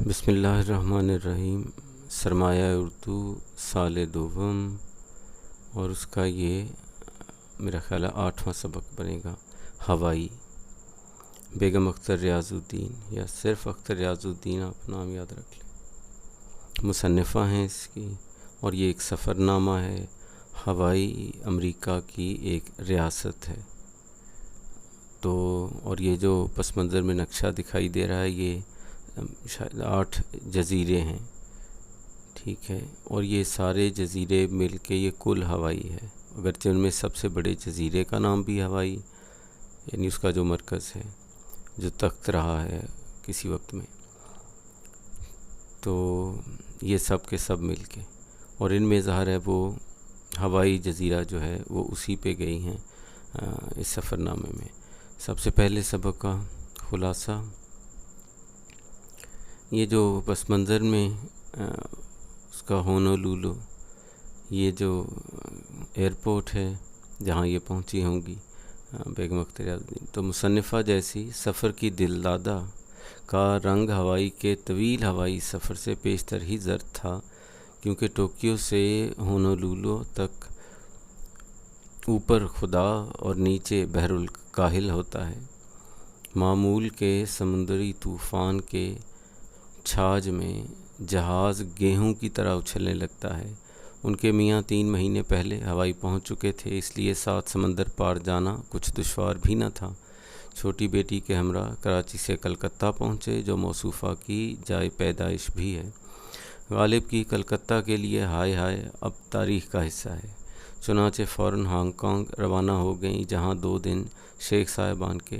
بسم اللہ الرحمن الرحیم۔ سرمایہ اردو سال دوم اور اس کا یہ میرا خیال ہے 8واں سبق بنے گا۔ ہوائی، بیگم اختر ریاض الدین یا صرف اختر ریاض الدین، آپ نام یاد رکھ لیں، مصنفہ ہیں اس کی، اور یہ ایک سفر نامہ ہے۔ ہوائی امریکہ کی ایک ریاست ہے، تو اور یہ جو پس منظر میں نقشہ دکھائی دے رہا ہے یہ شاید 8 جزیرے ہیں، ٹھیک ہے، اور یہ سارے جزیرے مل کے یہ کل ہوائی ہے، اگرچہ ان میں سب سے بڑے جزیرے کا نام بھی ہوائی، یعنی اس کا جو مرکز ہے، جو تخت رہا ہے کسی وقت میں، تو یہ سب کے سب مل کے، اور ان میں ظاہر ہے وہ ہوائی جزیرہ جو ہے وہ اسی پہ گئی ہیں اس سفر نامے میں۔ سب سے پہلے سبق کا خلاصہ، یہ جو پس منظر میں اس کا ہونولولو، یہ جو ایئرپورٹ ہے جہاں یہ پہنچی ہوں گی بیگم اختر ریاض الدین، تو مصنفہ جیسی سفر کی دلدادہ کا رنگ ہوائی کے طویل ہوائی سفر سے پیشتر ہی زرد تھا، کیونکہ ٹوکیو سے ہونولولو تک اوپر خدا اور نیچے بحر الکاہل ہوتا ہے۔ معمول کے سمندری طوفان کے چھاج میں جہاز گیہوں کی طرح اچھلنے لگتا ہے۔ ان کے میاں 3 مہینے پہلے ہوائی پہنچ چکے تھے، اس لیے 7 سمندر پار جانا کچھ دشوار بھی نہ تھا۔ چھوٹی بیٹی کے ہمراہ کراچی سے کلکتہ پہنچے، جو موصوفہ کی جائے پیدائش بھی ہے۔ غالب کی کلکتہ کے لیے ہائے ہائے اب تاریخ کا حصہ ہے، چنانچہ فوراً ہانگ کانگ روانہ ہو گئیں، جہاں 2 دن شیخ صاحبان کے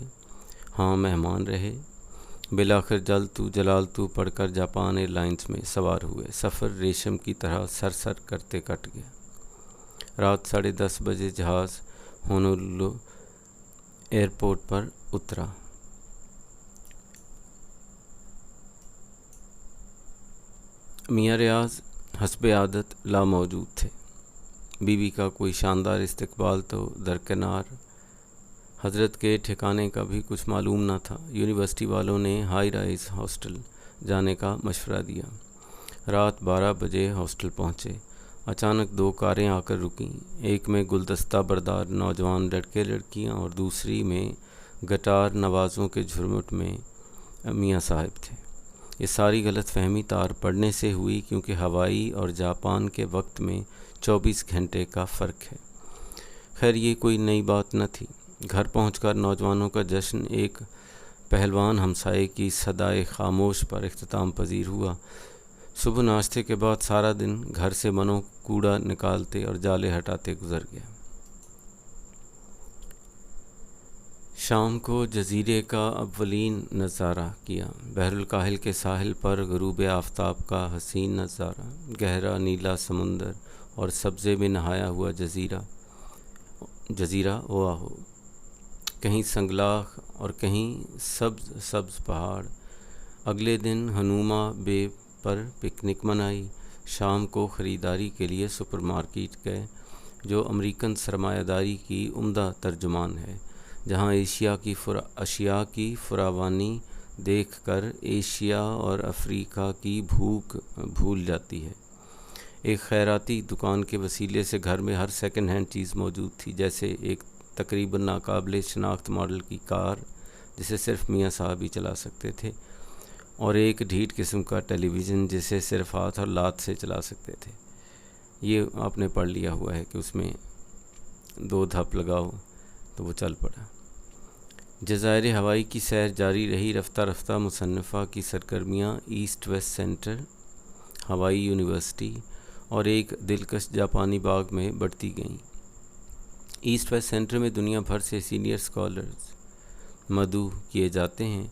ہاں مہمان رہے۔ بالآخر جلال تو پڑھ کر جاپان ایئر لائنز میں سوار ہوئے۔ سفر ریشم کی طرح سر کرتے کٹ گیا۔ رات 10:30 بجے جہاز ہونولولو ایئرپورٹ پر اترا۔ میاں ریاض حسب عادت لاموجود تھے۔ بیوی کا کوئی شاندار استقبال تو درکنار، حضرت کے ٹھکانے کا بھی کچھ معلوم نہ تھا۔ یونیورسٹی والوں نے ہائی رائز ہاسٹل جانے کا مشورہ دیا۔ رات 12 بجے ہاسٹل پہنچے۔ اچانک 2 کاریں آ کر رکیں، ایک میں گلدستہ بردار نوجوان لڑکے لڑکیاں اور دوسری میں گٹار نوازوں کے جھرمٹ میں میاں صاحب تھے۔ یہ ساری غلط فہمی تار پڑنے سے ہوئی، کیونکہ ہوائی اور جاپان کے وقت میں 24 گھنٹے کا فرق ہے۔ خیر یہ کوئی نئی بات نہ تھی۔ گھر پہنچ کر نوجوانوں کا جشن ایک پہلوان ہمسائے کی صدائے خاموش پر اختتام پذیر ہوا۔ صبح ناشتے کے بعد سارا دن گھر سے منو کوڑا نکالتے اور جالے ہٹاتے گزر گیا۔ شام کو جزیرے کا اولین نظارہ کیا۔ بحر الکاہل کے ساحل پر غروب آفتاب کا حسین نظارہ، گہرا نیلا سمندر اور سبزے میں نہایا ہوا جزیرہ اوآہو، کہیں سنگلاخ اور کہیں سبز سبز پہاڑ۔ اگلے دن ہنوما بے پر پکنک منائی۔ شام کو خریداری کے لیے سپر مارکیٹ گئے، جو امریکن سرمایہ داری کی عمدہ ترجمان ہے، جہاں اشیاء کی فراوانی دیکھ کر ایشیا اور افریقہ کی بھوک بھول جاتی ہے۔ ایک خیراتی دکان کے وسیلے سے گھر میں ہر سیکنڈ ہینڈ چیز موجود تھی، جیسے ایک تقریباً ناقابل شناخت ماڈل کی کار جسے صرف میاں صاحب ہی چلا سکتے تھے، اور ایک ڈھیٹ قسم کا ٹیلی ویژن جسے صرف ہاتھ اور لات سے چلا سکتے تھے۔ یہ آپ نے پڑھ لیا ہوا ہے کہ اس میں 2 دھپ لگاؤ تو وہ چل پڑا۔ جزائر ہوائی کی سیر جاری رہی۔ رفتہ رفتہ مصنفہ کی سرگرمیاں ایسٹ ویسٹ سینٹر، ہوائی یونیورسٹی اور ایک دلکش جاپانی باغ میں بڑھتی گئیں۔ ایسٹ ویسٹ سینٹر میں دنیا بھر سے سینئر اسکالرز مدعو کیے جاتے ہیں۔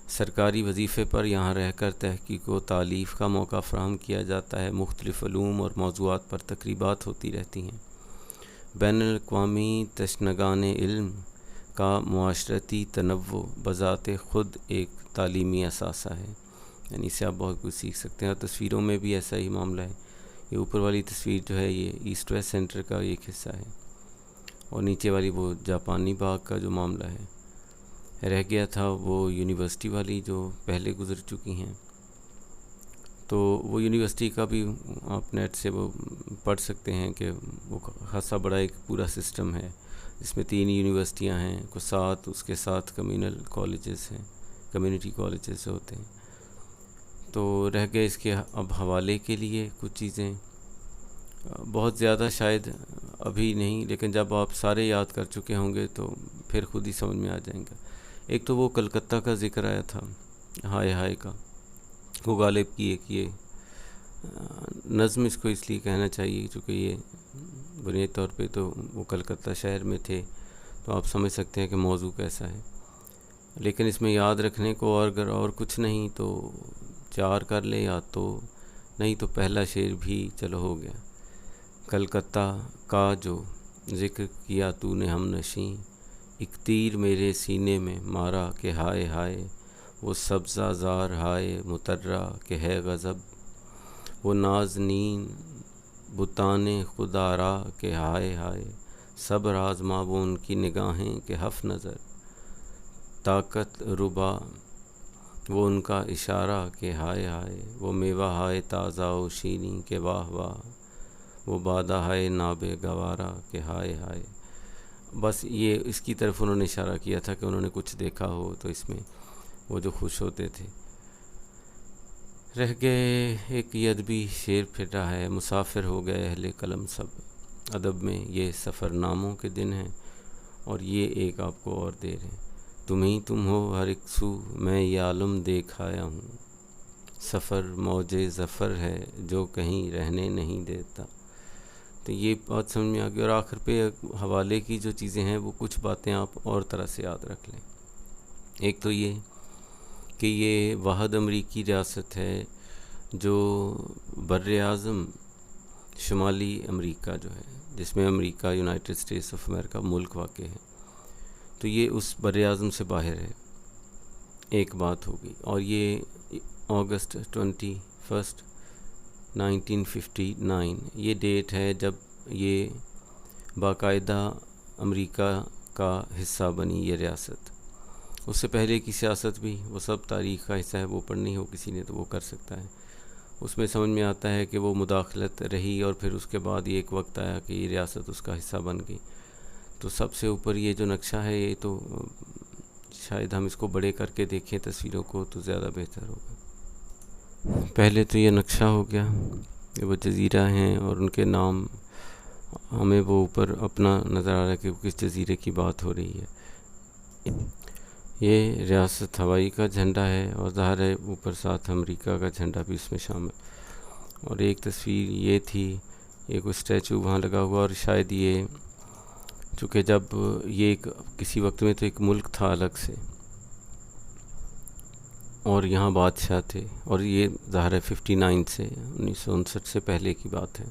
سرکاری وظیفے پر یہاں رہ کر تحقیق و تالیف کا موقع فراہم کیا جاتا ہے۔ مختلف علوم اور موضوعات پر تقریبات ہوتی رہتی ہیں۔ بین الاقوامی تشنگان علم کا معاشرتی تنوع بذات خود ایک تعلیمی اثاثہ ہے، یعنی اس سے آپ بہت کچھ سیکھ سکتے ہیں، اور تصویروں میں بھی ایسا ہی معاملہ ہے۔ یہ اوپر والی تصویر جو ہے یہ ایسٹ ویسٹ سینٹر کا ایک حصہ ہے، اور نیچے والی وہ جاپانی باغ کا جو معاملہ ہے۔ رہ گیا تھا وہ یونیورسٹی والی جو پہلے گزر چکی ہیں۔ تو وہ یونیورسٹی کا بھی آپ نیٹ سے وہ پڑھ سکتے ہیں کہ وہ خاصا بڑا ایک پورا سسٹم ہے، جس میں 3 یونیورسٹیاں ہیں، کچھ 7 اس کے ساتھ کمیونل کالجز ہیں، کمیونٹی کالجز ہوتے ہیں. تو رہ گئے اس کے اب حوالے کے لیے کچھ چیزیں، بہت زیادہ شاید ابھی نہیں، لیکن جب آپ سارے یاد کر چکے ہوں گے تو پھر خود ہی سمجھ میں آ جائیں گا. ایک تو وہ کلکتہ کا ذکر آیا تھا، ہائے ہائے کا، وہ غالب کی ایک یہ نظم اس کو اس لیے کہنا چاہیے چونکہ یہ بنیادی طور پہ تو وہ کلکتہ شہر میں تھے، تو آپ سمجھ سکتے ہیں کہ موضوع کیسا ہے. لیکن اس میں یاد رکھنے کو اور اگر اور کچھ نہیں تو 4 کر لے یاد، تو نہیں تو پہلا شعر بھی چلو ہو گیا. کلکتہ کا جو ذکر کیا تو نے ہم نشیں، ایک تیر میرے سینے میں مارا کہ ہائے ہائے، وہ سبزہ زار ہائے مترا کہ ہے غضب، وہ نازنین بتان خدا را کہ ہائے ہائے، سب رازما وہ ان کی نگاہیں کہ ہف نظر، طاقت ربا وہ ان کا اشارہ کہ ہائے ہائے، وہ میوہ ہائے تازہ و شیریں کہ واہ واہ، وہ بادہ ہائے ناب گوارا کہ ہائے ہائے. بس یہ اس کی طرف انہوں نے اشارہ کیا تھا کہ انہوں نے کچھ دیکھا ہو تو اس میں وہ جو خوش ہوتے تھے. رہ گئے ایک یہ ادبی شعر پھر رہا ہے، مسافر ہو گئے اہل قلم سب، ادب میں یہ سفر ناموں کے دن ہیں. اور یہ ایک آپ کو اور دے رہے ہیں، تم ہی تم ہو ہر ایک سو، میں یہ عالم دیکھ آیا ہوں، سفر موج ظفر ہے جو کہیں رہنے نہیں دیتا. تو یہ بات سمجھ میں آ گئی. اور آخر پہ حوالے کی جو چیزیں ہیں وہ کچھ باتیں آپ اور طرح سے یاد رکھ لیں. ایک تو یہ کہ یہ واحد امریکی ریاست ہے جو بر اعظم شمالی امریکہ جو ہے، جس میں امریکہ یونائٹڈ اسٹیٹس آف امریکہ ملک واقع ہے، تو یہ اس بر اعظم سے باہر ہے. ایک بات ہوگی. اور یہ اگست 21 1959 یہ ڈیٹ ہے جب یہ باقاعدہ امریکہ کا حصہ بنی یہ ریاست. اس سے پہلے کی سیاست بھی وہ سب تاریخ کا حصہ ہے، وہ پڑھنی ہو کسی نے تو وہ کر سکتا ہے. اس میں سمجھ میں آتا ہے کہ وہ مداخلت رہی اور پھر اس کے بعد یہ ایک وقت آیا کہ یہ ریاست اس کا حصہ بن گئی. تو سب سے اوپر یہ جو نقشہ ہے، یہ تو شاید ہم اس کو بڑے کر کے دیکھیں تصویروں کو تو زیادہ بہتر ہوگا. پہلے تو یہ نقشہ ہو گیا کہ وہ جزیرہ ہیں اور ان کے نام ہمیں وہ اوپر اپنا نظر آ رہا ہے کہ کس جزیرے کی بات ہو رہی ہے. یہ ریاست ہوائی کا جھنڈا ہے اور ظاہر ہے اوپر ساتھ امریکہ کا جھنڈا بھی اس میں شامل. اور ایک تصویر یہ تھی، یہ کوئی اسٹیچو وہاں لگا ہوا، اور شاید یہ چونکہ جب یہ کسی وقت میں تو ایک ملک تھا الگ سے اور یہاں بادشاہ تھے، اور یہ ظاہر ہے 59 سے 1959 سے پہلے کی بات ہے.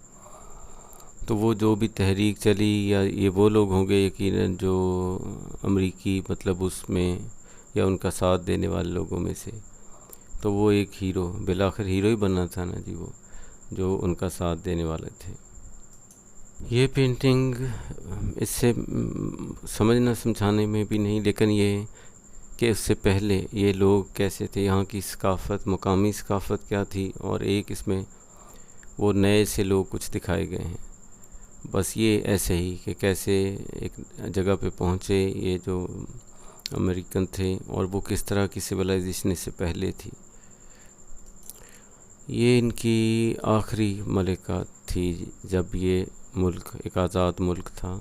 تو وہ جو بھی تحریک چلی یا یہ وہ لوگ ہوں گے یقیناً جو امریکی مطلب اس میں یا ان کا ساتھ دینے والے لوگوں میں سے، تو وہ ایک ہیرو بالآخر ہیرو ہی بننا تھا نا جی، وہ جو ان کا ساتھ دینے والے تھے. یہ پینٹنگ اس سے سمجھنا سمجھانے میں بھی نہیں، لیکن یہ کہ اس سے پہلے یہ لوگ کیسے تھے، یہاں کی ثقافت، مقامی ثقافت کیا تھی، اور ایک اس میں وہ نئے سے لوگ کچھ دکھائے گئے ہیں. بس یہ ایسے ہی کہ کیسے ایک جگہ پہ پہنچے یہ جو امریکن تھے اور وہ کس طرح کی سویلائزیشن اس سے پہلے تھی. یہ ان کی آخری ملکہ تھی جب یہ ملک ایک آزاد ملک تھا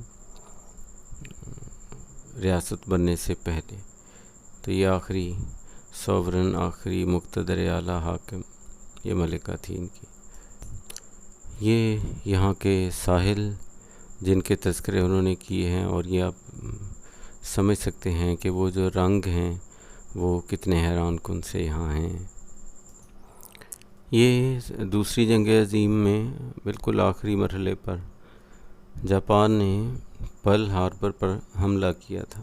ریاست بننے سے پہلے. تو یہ آخری سوورن، آخری مقتدر اعلیٰ حاکم یہ ملکہ تھی ان کی. یہ یہاں کے ساحل جن کے تذکرے انہوں نے کیے ہیں، اور یہ آپ سمجھ سکتے ہیں کہ وہ جو رنگ ہیں وہ کتنے حیران کن سے یہاں ہیں. یہ دوسری جنگ عظیم میں بالکل آخری مرحلے پر جاپان نے پرل ہاربر پر حملہ کیا تھا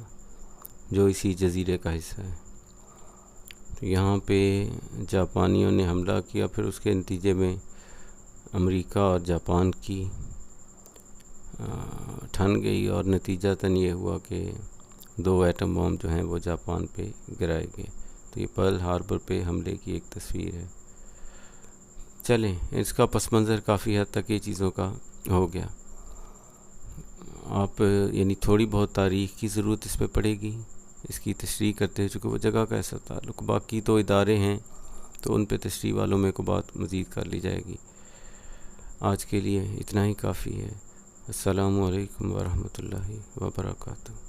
جو اسی جزیرے کا حصہ ہے. تو یہاں پہ جاپانیوں نے حملہ کیا، پھر اس کے نتیجے میں امریکہ اور جاپان کی ٹھن گئی، اور نتیجتاً یہ ہوا کہ 2 ایٹم بم جو ہیں وہ جاپان پہ گرائے گئے. تو یہ پرل ہاربر پہ حملے کی ایک تصویر ہے. چلیں اس کا پس منظر کافی حد تک یہ چیزوں کا ہو گیا. آپ یعنی تھوڑی بہت تاریخ کی ضرورت اس پہ پڑے گی اس کی تشریح کرتے ہیں، چونکہ وہ جگہ کا ایسا تعلق، باقی تو ادارے ہیں تو ان پہ تشریح والوں میں کو بات مزید کر لی جائے گی. آج کے لیے اتنا ہی کافی ہے. السلام علیکم ورحمۃ اللہ وبرکاتہ.